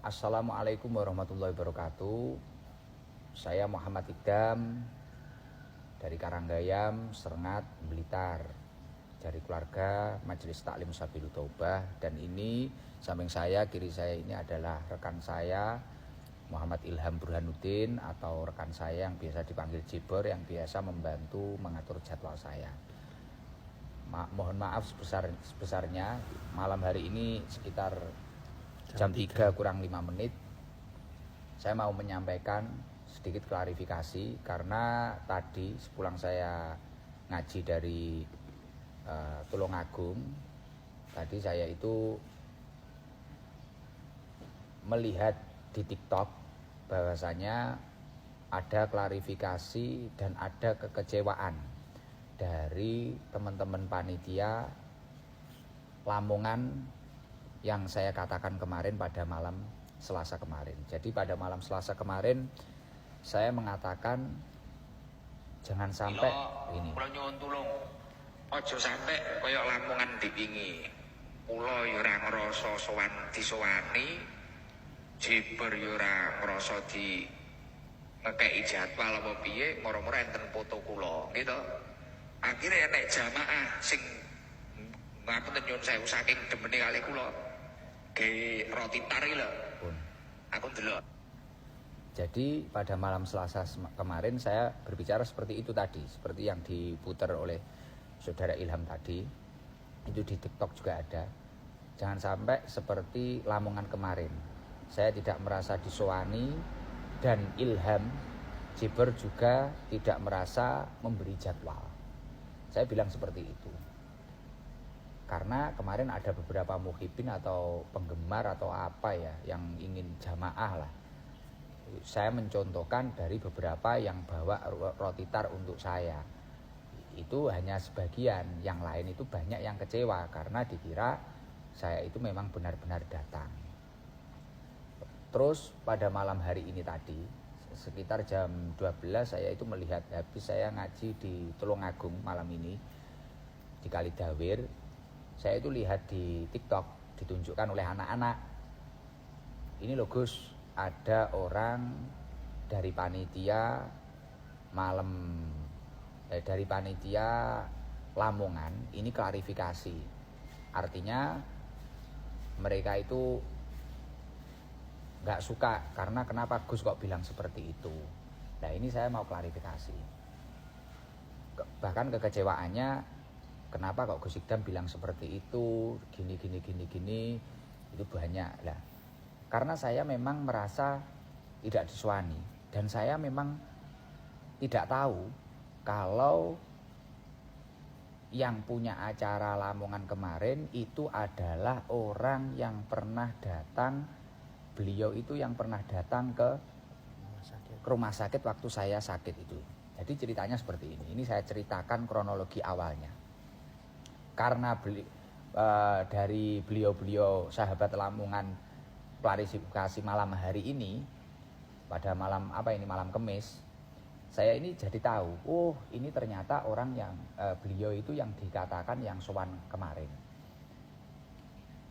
Assalamualaikum warahmatullahi wabarakatuh. Saya Muhammad Idam dari Karanggayam, Serengat, Blitar, dari keluarga Majelis Taklim Sabilul Taubah. Dan ini samping saya, kiri saya ini adalah rekan saya Muhammad Ilham Burhanuddin, atau rekan saya yang biasa dipanggil Jibor, yang biasa membantu mengatur jadwal saya. Mohon maaf sebesarnya, malam hari ini sekitar jam 3 kurang 5 menit saya mau menyampaikan sedikit klarifikasi, karena tadi sepulang saya ngaji dari Tulungagung, tadi saya itu melihat di TikTok bahwasanya ada klarifikasi dan ada kekecewaan dari teman-teman panitia Lamongan yang saya katakan kemarin pada malam Selasa kemarin. Jadi pada malam Selasa kemarin saya mengatakan jangan sampai ini. Kula nyuwun tulung. Aja sampai kaya Lamongan dipingi. Kula ya ora ngrasa sowan disowani. Jibur ya ora ngrasa di ngekeki jadwal apa piye, moro-moro enten foto kula, gitu. Akhirnya nek jamaah sing ngapunten nyuwun sewu saking demene kali kula ge roti tari lho. Aku ndelok. Jadi pada malam Selasa kemarin saya berbicara seperti itu tadi, seperti yang diputar oleh saudara Ilham tadi. Itu di TikTok juga ada. Jangan sampai seperti Lamongan kemarin. Saya tidak merasa disowani, dan Ilham Jibor juga tidak merasa memberi jadwal. Saya bilang seperti itu. Karena kemarin ada beberapa muhibin atau penggemar atau apa ya yang ingin jamaah lah. Saya mencontohkan dari beberapa yang bawa roti tar untuk saya. Itu hanya sebagian, yang lain itu banyak yang kecewa karena dikira saya itu memang benar-benar datang. Terus pada malam hari ini tadi, sekitar jam 12 saya itu melihat, habis saya ngaji di Tulungagung malam ini di Kalidawir. Saya itu lihat di TikTok ditunjukkan oleh anak-anak. Ini loh Gus, ada orang dari panitia dari panitia Lamongan ini klarifikasi. Artinya mereka itu nggak suka karena kenapa Gus kok bilang seperti itu. Nah ini saya mau klarifikasi. Bahkan kekecewaannya, kenapa kok Gus Idam bilang seperti itu, gini, itu banyak lah. Karena saya memang merasa tidak disowani, dan saya memang tidak tahu kalau yang punya acara Lamongan kemarin itu adalah orang yang pernah datang, beliau itu yang pernah datang ke rumah sakit waktu saya sakit itu. Jadi ceritanya seperti ini saya ceritakan kronologi awalnya. Karena dari beliau-beliau sahabat Lamongan klarifikasi malam hari ini, pada malam malam Kamis, saya ini jadi tahu, ini ternyata orang yang beliau itu yang dikatakan yang sowan kemarin.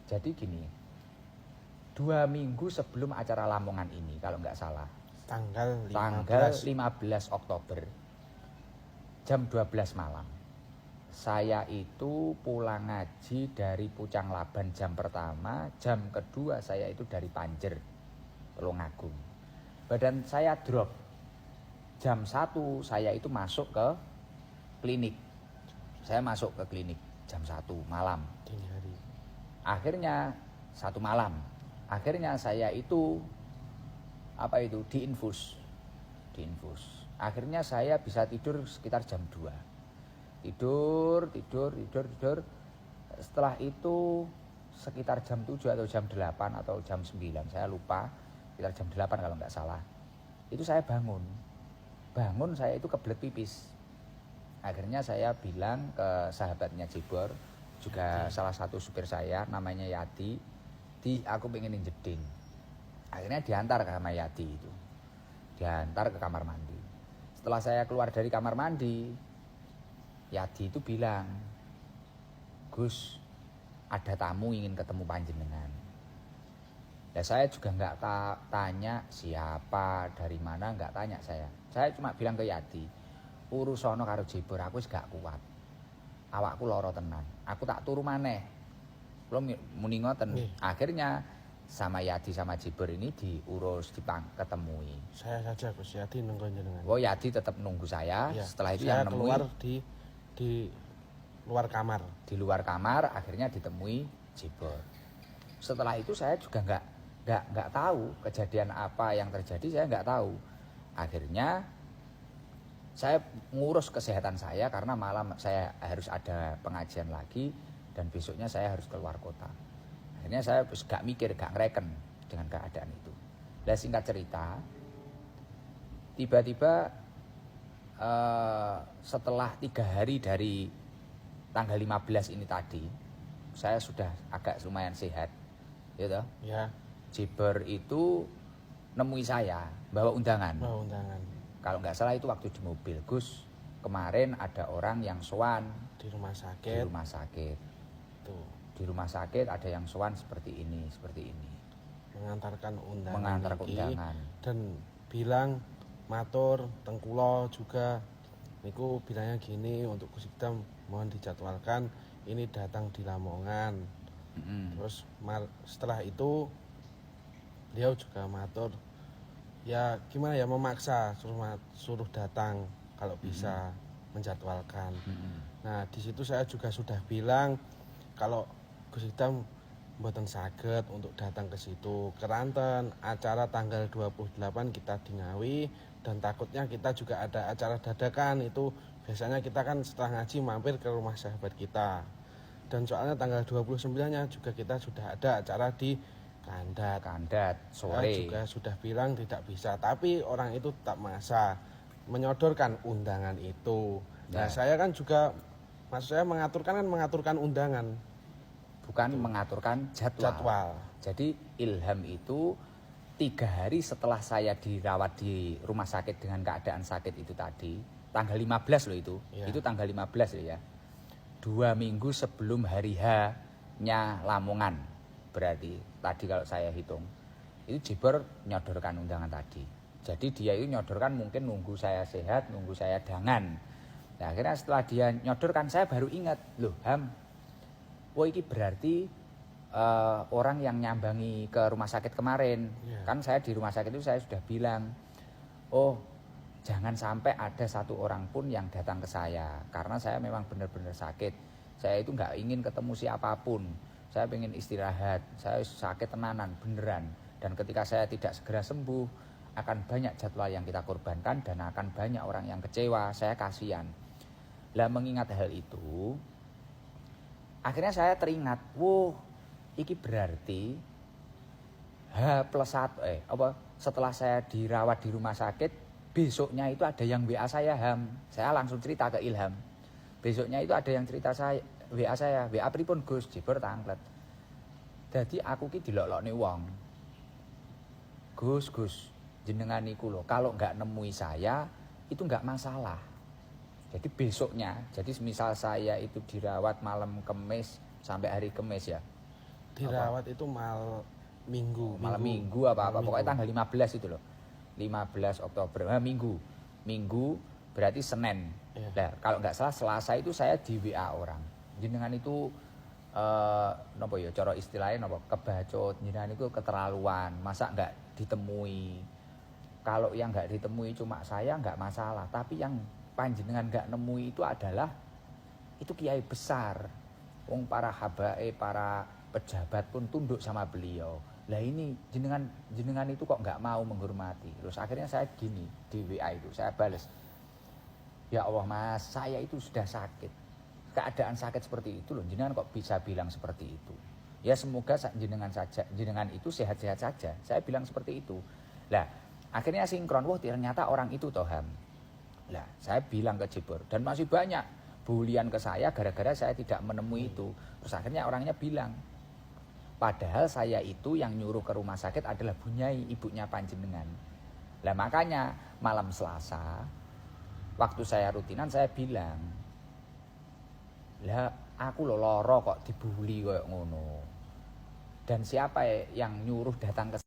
Jadi gini, 2 minggu sebelum acara Lamongan ini, kalau nggak salah, tanggal 15 Oktober jam 12 malam, saya itu pulang ngaji dari Pucang Laban jam pertama, jam kedua saya itu dari Panjer, Tulungagung. Badan saya drop. Jam 1 saya itu masuk ke klinik. Saya masuk ke klinik jam 1 malam. Dini hari. Akhirnya 1 malam. Akhirnya saya itu diinfus. Akhirnya saya bisa tidur sekitar jam 2. Tidur. Setelah itu sekitar jam 7 atau jam 8 atau jam 9, saya lupa, sekitar jam 8 kalau nggak salah. Itu saya bangun saya itu kebelet pipis. Akhirnya saya bilang ke sahabatnya Jibor, juga salah satu supir saya, namanya Yati, aku pengen jeding. Akhirnya diantar ke sama Yati itu, diantar ke kamar mandi. Setelah saya keluar dari kamar mandi, Yadi itu bilang, Gus, ada tamu ingin ketemu panjenengan. Nah saya juga nggak tanya siapa, dari mana, nggak tanya saya. Saya cuma bilang ke Yadi, urusono karo Jibor aku wis gak kuat. Awakku loro tenan. Aku tak turu maneh. Kulo muni ngoten. Akhirnya sama Yadi sama Jibor ini diurus, ketemui. Saya saja Gus Yadi nunggu jenengan. Oh Yadi tetap nunggu saya. Iya. Setelah itu saya yang nemui keluar di luar kamar. Di luar kamar akhirnya ditemui Jibor. Setelah itu saya juga nggak tahu kejadian apa yang terjadi, saya nggak tahu. Akhirnya saya ngurus kesehatan saya karena malam saya harus ada pengajian lagi dan besoknya saya harus keluar kota. Akhirnya saya gak mikir, gak ngereken dengan keadaan itu. Nah singkat cerita, tiba-tiba setelah 3 hari dari tanggal 15 ini tadi, saya sudah agak lumayan sehat, gitu. Ya. Jibor itu nemui saya bawa undangan. Bawa undangan. Kalau nggak salah itu waktu di mobil, Gus. Kemarin ada orang yang sowan Di rumah sakit. di rumah sakit. Tuh. Di rumah sakit ada yang sowan seperti ini. Mengantarkan undangan. Mengantar undangan. Dan bilang matur tengkulo juga. Niku bilangnya gini, untuk Gus Ikdam mohon dijadwalkan ini datang di Lamongan. Terus setelah itu beliau juga matur, ya gimana ya, memaksa suruh datang kalau bisa menjadwalkan. Nah di situ saya juga sudah bilang kalau Gus Ikdam mboten saged untuk datang ke situ, keranten acara tanggal 28 kita di Ngawi, dan takutnya kita juga ada acara dadakan. Itu biasanya kita kan setelah ngaji mampir ke rumah sahabat kita, dan soalnya tanggal 29-nya juga kita sudah ada acara di Kandat sore. Saya juga sudah bilang tidak bisa, tapi orang itu tetap maksa menyodorkan undangan itu. Nah saya kan juga, maksud saya mengaturkan undangan, bukan mengaturkan jadwal. Jadi Ilham itu 3 hari setelah saya dirawat di rumah sakit dengan keadaan sakit itu tadi, tanggal 15 loh itu. Ya. Itu tanggal 15 loh ya. 2 minggu sebelum hari H-nya Lamongan. Berarti tadi kalau saya hitung, itu Jibor nyodorkan undangan tadi. Jadi dia itu nyodorkan mungkin nunggu saya sehat, nunggu saya dangan. Nah, akhirnya setelah dia nyodorkan, saya baru ingat, loh Ham, wah ini berarti orang yang nyambangi ke rumah sakit kemarin. Kan saya di rumah sakit itu saya sudah bilang, oh jangan sampai ada satu orang pun yang datang ke saya, karena saya memang benar-benar sakit. Saya itu nggak ingin ketemu siapapun, saya ingin istirahat, saya sakit tenanan beneran. Dan ketika saya tidak segera sembuh, akan banyak jadwal yang kita korbankan dan akan banyak orang yang kecewa, saya kasihan. Lah mengingat hal itu, akhirnya saya teringat, iki berarti H+1 setelah saya dirawat di rumah sakit, besoknya itu ada yang WA saya, Ham. Saya langsung cerita ke Ilham. Besoknya itu ada yang cerita saya, WA saya, WA pripun Gus, Jibor tanglet. Jadi aku ki dilokne wong. Gus, jenengan niku lho, kalau nggak nemui saya itu nggak masalah. Jadi besoknya, jadi misal saya itu dirawat malam Kamis sampai hari Kamis ya. Dirawat itu malam Minggu Pokoknya tanggal 15 itu loh. 15 Oktober, Minggu berarti Senin. Ya. Nah, kalau nggak salah Selasa itu saya di WA orang. Jenengan itu nopo ya cara istilahnya nopo kebacut, jenengan itu keterlaluan, masa nggak ditemui. Kalau yang nggak ditemui cuma saya nggak masalah, tapi yang panjenengan nggak nemui itu adalah itu kiai besar. Wong para habae, para pejabat pun tunduk sama beliau. Lah ini jenengan itu kok nggak mau menghormati. Terus akhirnya saya gini di WA itu saya balas, ya Allah Mas, saya itu sudah sakit, keadaan sakit seperti itu loh, jenengan kok bisa bilang seperti itu. Ya semoga jenengan itu sehat-sehat saja. Saya bilang seperti itu. Lah akhirnya sinkron, ternyata orang itu toham. Lah saya bilang ke Jibor, dan masih banyak bulian ke saya gara-gara saya tidak menemui itu. Terus akhirnya orangnya bilang, padahal saya itu yang nyuruh ke rumah sakit adalah Bunyai, ibunya panjenengan. Lah makanya malam Selasa waktu saya rutinan saya bilang, lah aku lho lara kok dibuli kayak ngono. dan siapa yang nyuruh datang ke